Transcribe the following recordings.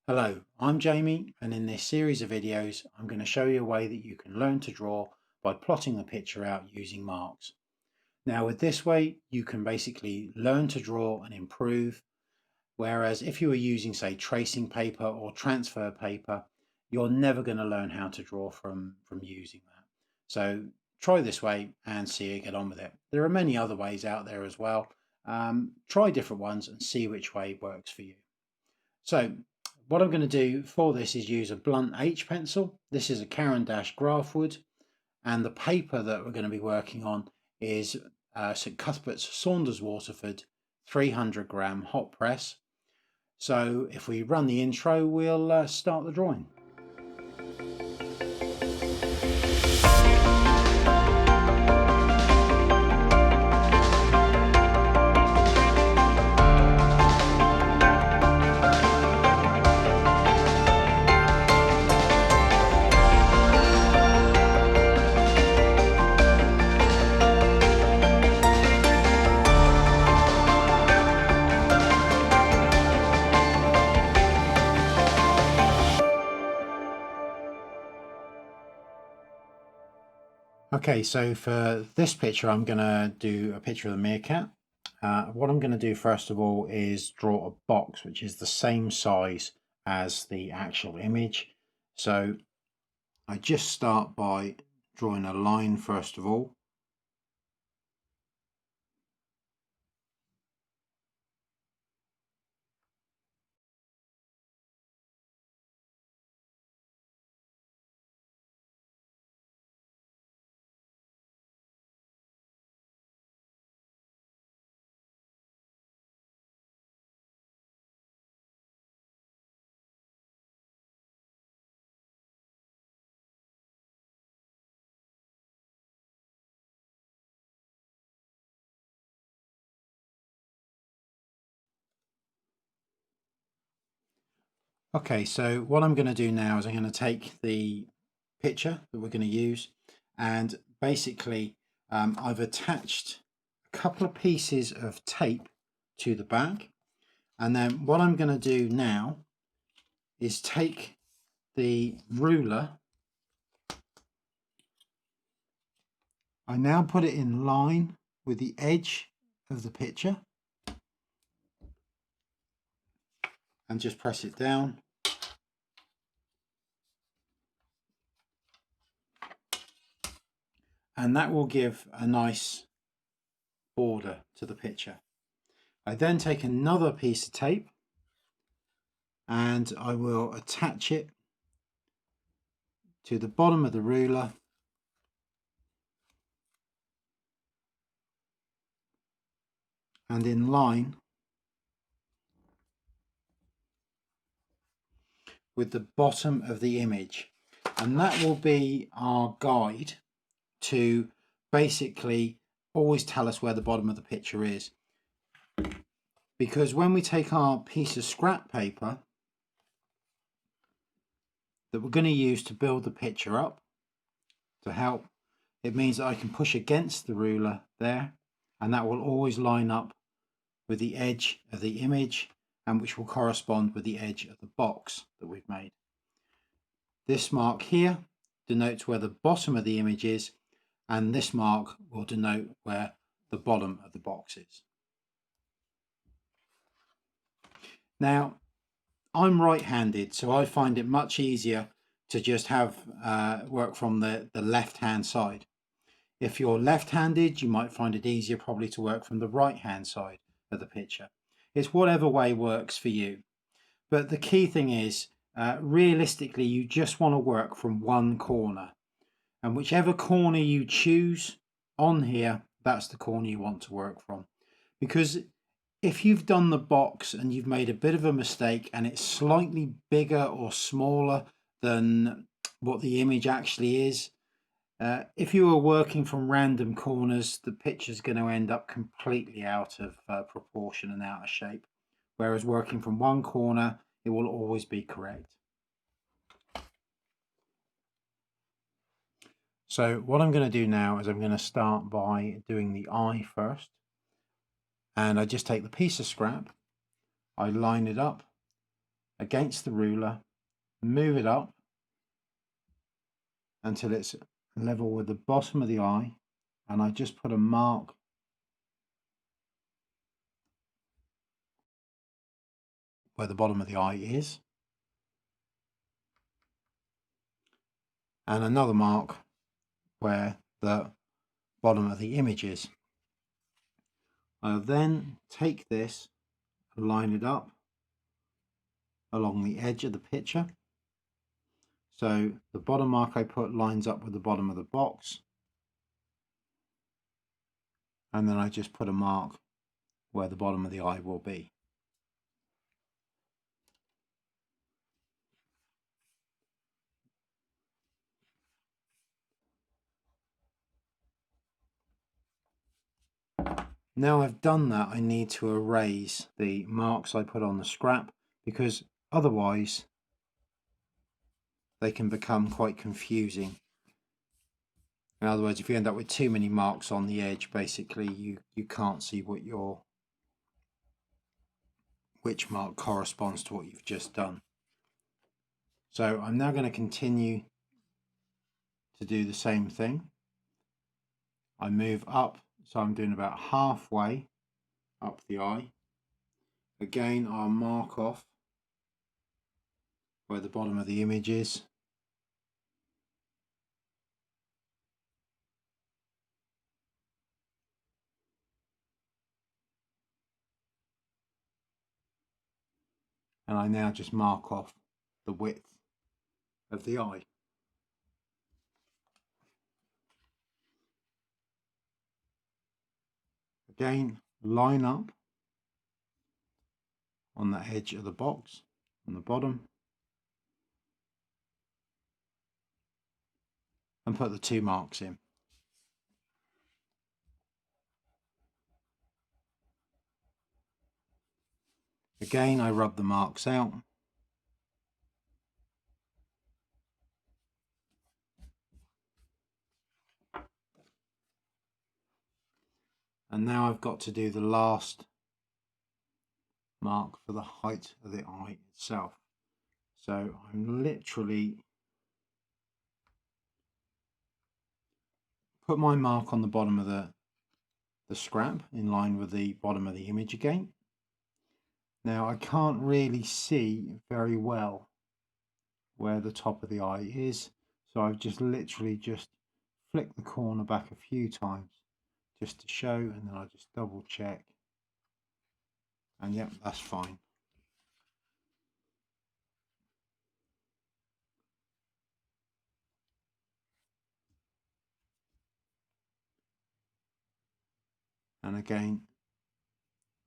Hello, I'm Jamie, and in this series of videos I'm going to show you a way that you can learn to draw by plotting the picture out using marks. Now with this way you can basically learn to draw and improve, whereas if you were using say tracing paper or transfer paper, you're never going to learn how to draw from using that. So try this way and see you get on with it. There are many other ways out there as well. Try different ones and see which way works for you. So what I'm going to do for this is use a blunt H pencil. This is a Caran d'Ache graphwood, and the paper that we're going to be working on is St Cuthbert's Saunders Waterford 300-gram hot press. So if we run the intro, we'll start the drawing. Okay, so for this picture, I'm going to do a picture of the meerkat. What I'm going to do first of all is draw a box which is the same size as the actual image. So I just start by drawing a line first of all. Okay, so what I'm going to do now is I'm going to take the picture that we're going to use, and basically I've attached a couple of pieces of tape to the back, and then what I'm going to do now is take the ruler. I now put it in line with the edge of the picture and just press it down. And that will give a nice border to the picture. I then take another piece of tape and I will attach it to the bottom of the ruler and in line with the bottom of the image, and that will be our guide to basically always tell us where the bottom of the picture is, because when we take our piece of scrap paper that we're going to use to build the picture up to help, it means that I can push against the ruler there, and that will always line up with the edge of the image, and which will correspond with the edge of the box that we've made. This mark here denotes where the bottom of the image is, and this mark will denote where the bottom of the box is. Now, I'm right-handed, so I find it much easier to just have work from the left-hand side. If you're left-handed, you might find it easier probably to work from the right-hand side of the picture. It's whatever way works for you. But the key thing is, realistically, you just want to work from one corner. And whichever corner you choose on here, that's the corner you want to work from. Because if you've done the box and you've made a bit of a mistake and it's slightly bigger or smaller than what the image actually is, if you are working from random corners, the picture's going to end up completely out of proportion and out of shape. Whereas working from one corner, it will always be correct. So what I'm going to do now is I'm going to start by doing the eye first. And I just take the piece of scrap, I line it up against the ruler, move it up until it's level with the bottom of the eye, and I just put a mark where the bottom of the eye is, and another mark where the bottom of the image is. I'll then take this and line it up along the edge of the picture. So the bottom mark I put lines up with the bottom of the box, and then I just put a mark where the bottom of the eye will be. Now I've done that, I need to erase the marks I put on the scrap, because otherwise they can become quite confusing. In other words, if you end up with too many marks on the edge, basically you can't see which mark corresponds to what you've just done. So I'm now going to continue to do the same thing. I move up, so I'm doing about halfway up the eye. Again, I'll mark off where the bottom of the image is. And I now just mark off the width of the eye. Again, line up on the edge of the box on the bottom and put the 2 marks in. Again, I rub the marks out. And now I've got to do the last mark for the height of the eye itself. So I'm literally put my mark on the bottom of the scrap in line with the bottom of the image again. Now I can't really see very well where the top of the eye is, so I've just literally just flicked the corner back a few times just to show, and then I just double check, and yep, that's fine. And again,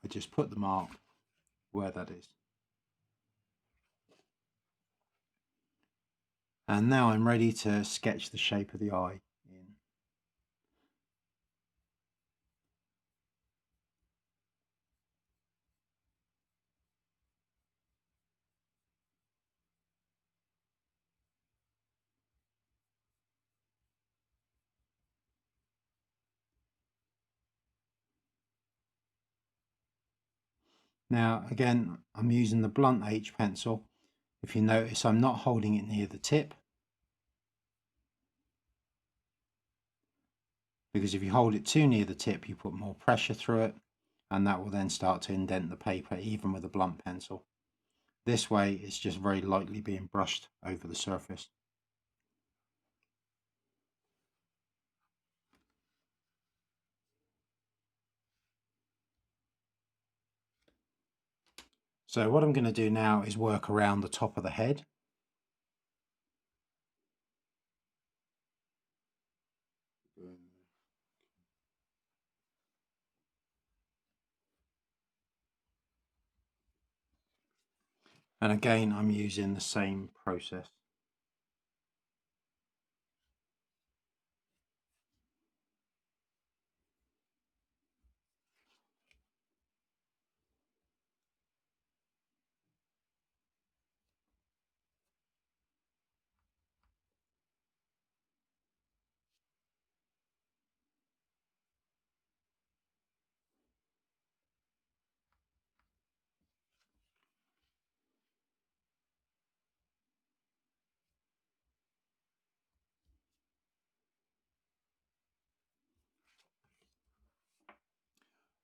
I just put the mark where that is. And now I'm ready to sketch the shape of the eye in. Now again, I'm using the blunt H pencil. If you notice, I'm not holding it near the tip, because if you hold it too near the tip, you put more pressure through it, and that will then start to indent the paper even with a blunt pencil. This way it's just very lightly being brushed over the surface. So what I'm going to do now is work around the top of the head. And again, I'm using the same process.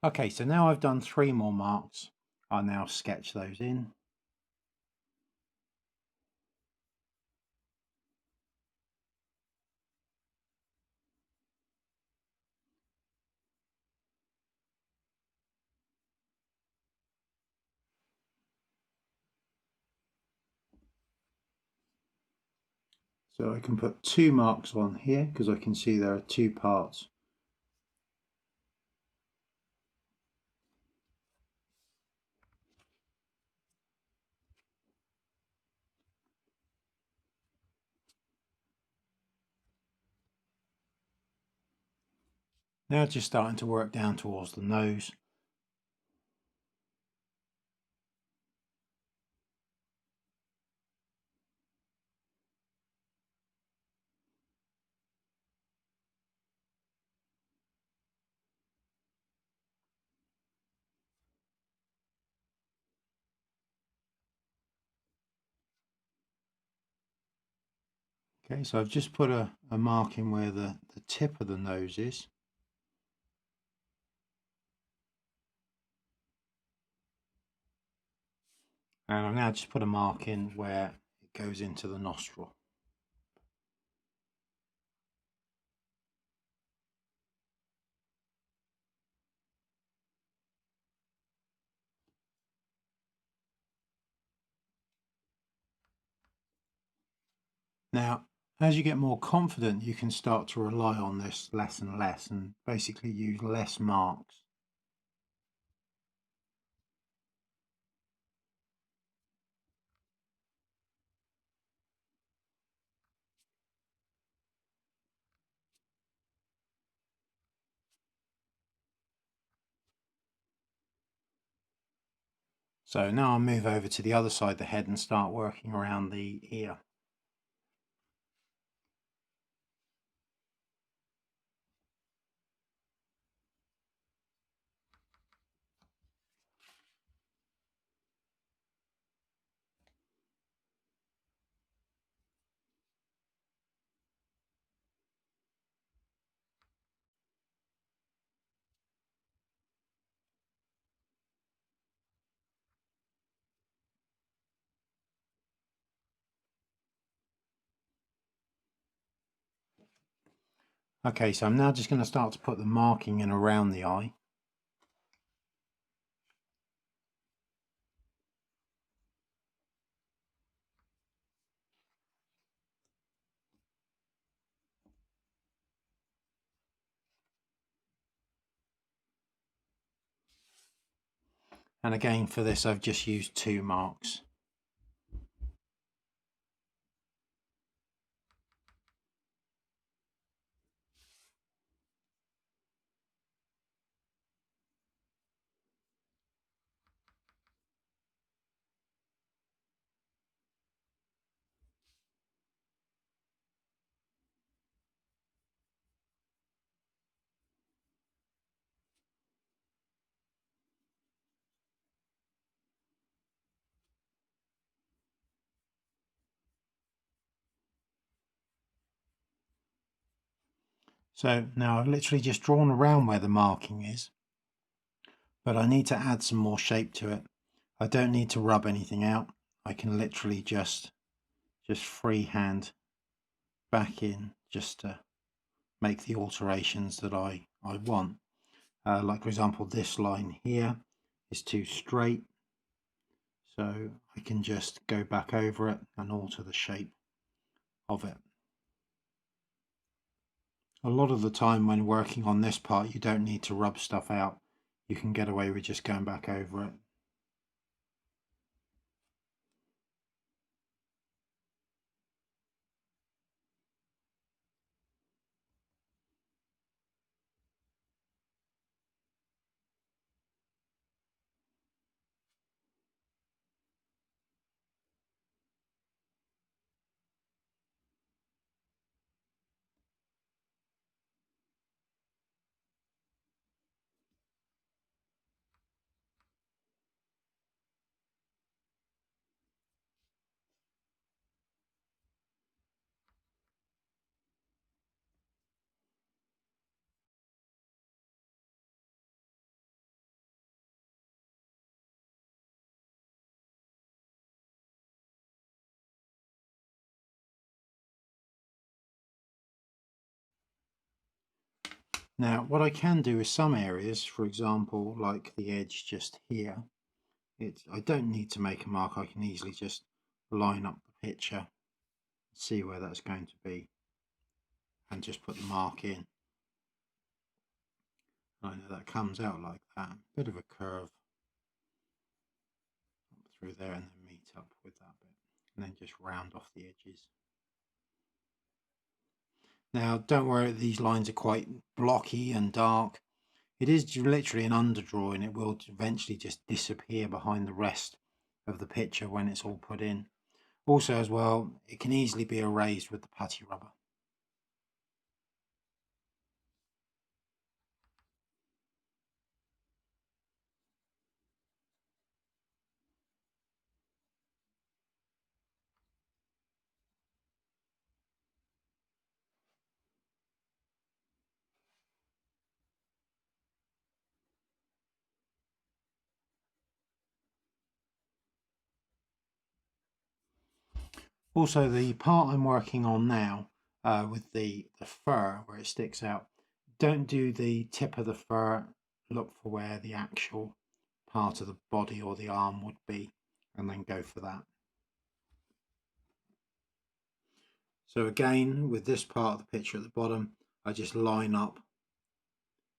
Okay, so now I've done 3 more marks. I'll now sketch those in. So I can put 2 marks on here because I can see there are 2 parts. Now just starting to work down towards the nose. Okay, so I've just put a mark in where the tip of the nose is. And I've now just put a mark in where it goes into the nostril. Now, as you get more confident, you can start to rely on this less and less and basically use less marks. So now I'll move over to the other side of the head and start working around the ear. Okay, so I'm now just going to start to put the marking in around the eye. And again, for this, I've just used 2 marks. So now I've literally just drawn around where the marking is, but I need to add some more shape to it. I don't need to rub anything out. I can literally just freehand back in just to make the alterations that I want. Like for example, this line here is too straight, so I can just go back over it and alter the shape of it. A lot of the time when working on this part, you don't need to rub stuff out. You can get away with just going back over it. Now, what I can do is some areas, for example, like the edge just here, I don't need to make a mark. I can easily just line up the picture, see where that's going to be, and just put the mark in. I know that comes out like that, bit of a curve up through there, and then meet up with that bit, and then just round off the edges. Now, don't worry, these lines are quite blocky and dark. It is literally an underdrawing. It will eventually just disappear behind the rest of the picture when it's all put in. Also, as well, it can easily be erased with the putty rubber. Also, the part I'm working on now with the fur where it sticks out, don't do the tip of the fur, look for where the actual part of the body or the arm would be, and then go for that. So again, with this part of the picture at the bottom, I just line up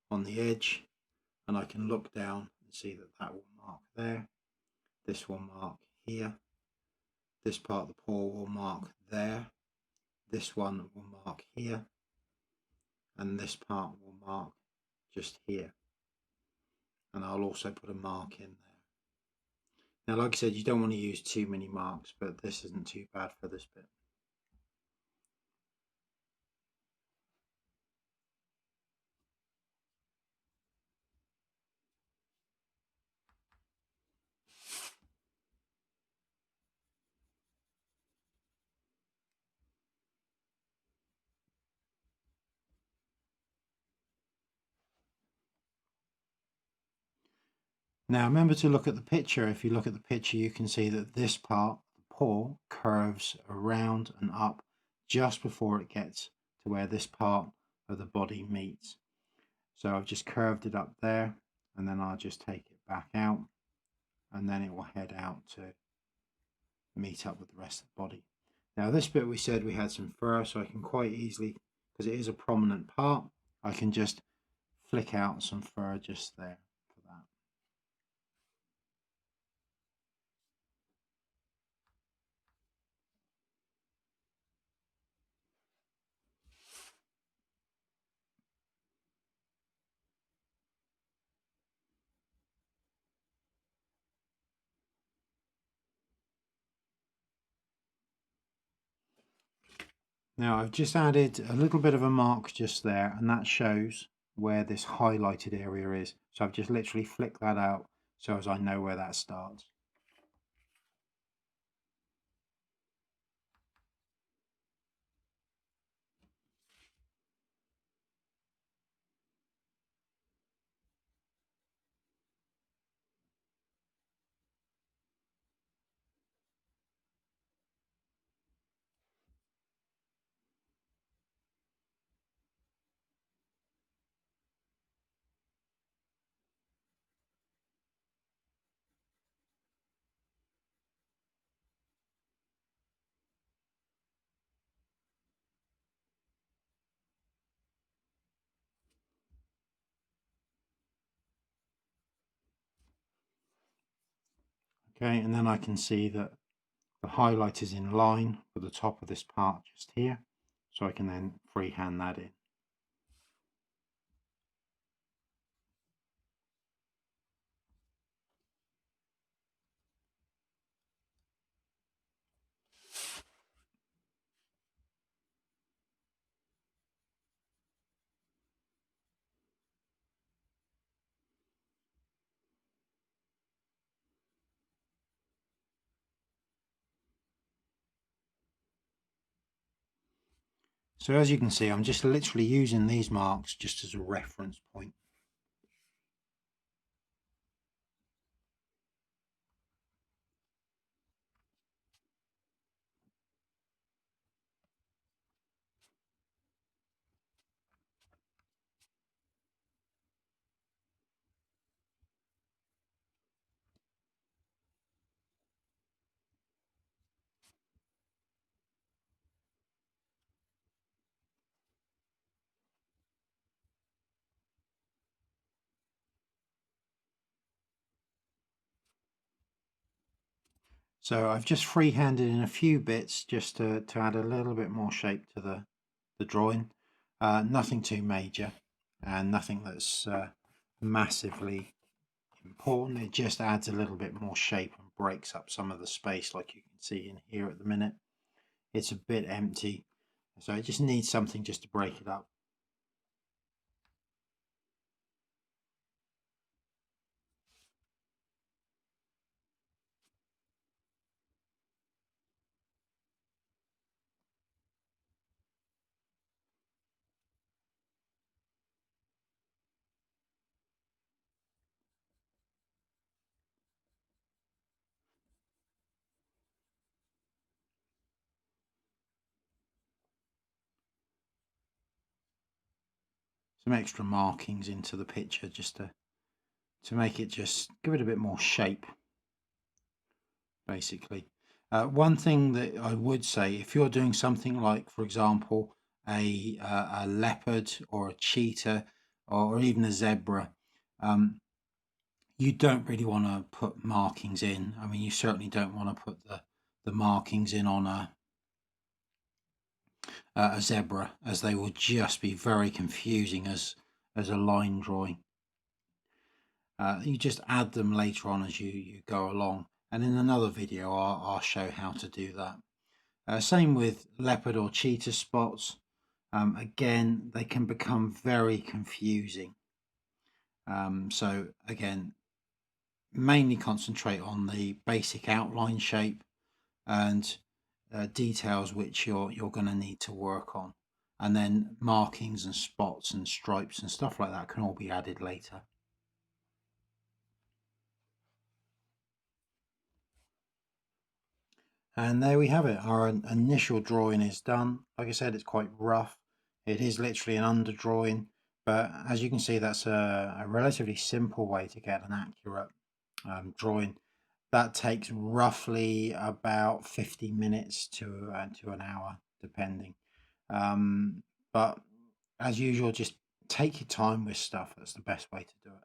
on the edge, and I can look down and see that that will mark there, this will mark here, this part of the paw will mark there, this one will mark here, and this part will mark just here. And I'll also put a mark in there. Now, like I said, you don't want to use too many marks, but this isn't too bad for this bit. Now remember to look at the picture. If you look at the picture, you can see that this part, the paw, curves around and up just before it gets to where this part of the body meets. So I've just curved it up there, and then I'll just take it back out, and then it will head out to meet up with the rest of the body. Now this bit we said we had some fur, so I can quite easily, because it is a prominent part, I can just flick out some fur just there for that. Now I've just added a little bit of a mark just there, and that shows where this highlighted area is. So I've just literally flicked that out so as I know where that starts. Okay, and then I can see that the highlight is in line with the top of this part just here, so I can then freehand that in. So as you can see, I'm just literally using these marks just as a reference point. So I've just freehanded in a few bits just to add a little bit more shape to the drawing. Nothing too major and nothing that's massively important. It just adds a little bit more shape and breaks up some of the space, like you can see in here at the minute. It's a bit empty, so it just needs something just to break it up. Some extra markings into the picture just to make it, just give it a bit more shape, basically. One thing that I would say, if you're doing something like, for example, a leopard or a cheetah or even a zebra, you don't really want to put markings in. I mean, you certainly don't want to put the markings in on a zebra, as they will just be very confusing as a line drawing. You just add them later on as you go along, and in another video I'll show how to do that. Same with leopard or cheetah spots. Again, they can become very confusing. So again, mainly concentrate on the basic outline shape and details which you're going to need to work on, and then markings and spots and stripes and stuff like that can all be added later. And there we have it. Our initial drawing is done. Like I said, it's quite rough. It is literally an underdrawing, but as you can see, that's a relatively simple way to get an accurate drawing. That takes roughly about 50 minutes to an hour, depending. But as usual, just take your time with stuff. That's the best way to do it.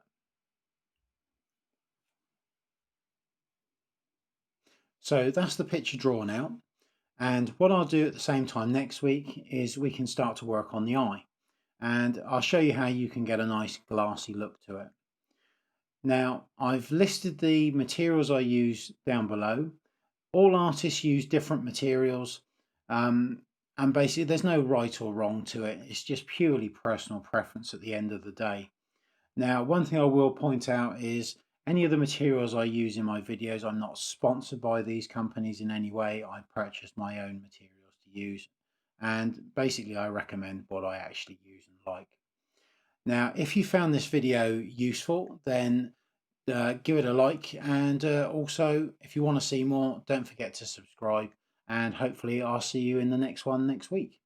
So that's the picture drawn out. And what I'll do at the same time next week is we can start to work on the eye. And I'll show you how you can get a nice glassy look to it. Now, I've listed the materials I use down below. All artists use different materials. And basically there's no right or wrong to it. It's just purely personal preference at the end of the day. Now, one thing I will point out is any of the materials I use in my videos, I'm not sponsored by these companies in any way. I purchase my own materials to use, and basically I recommend what I actually use and like. Now, if you found this video useful, then give it a like, and also if you want to see more, don't forget to subscribe, and hopefully I'll see you in the next one next week.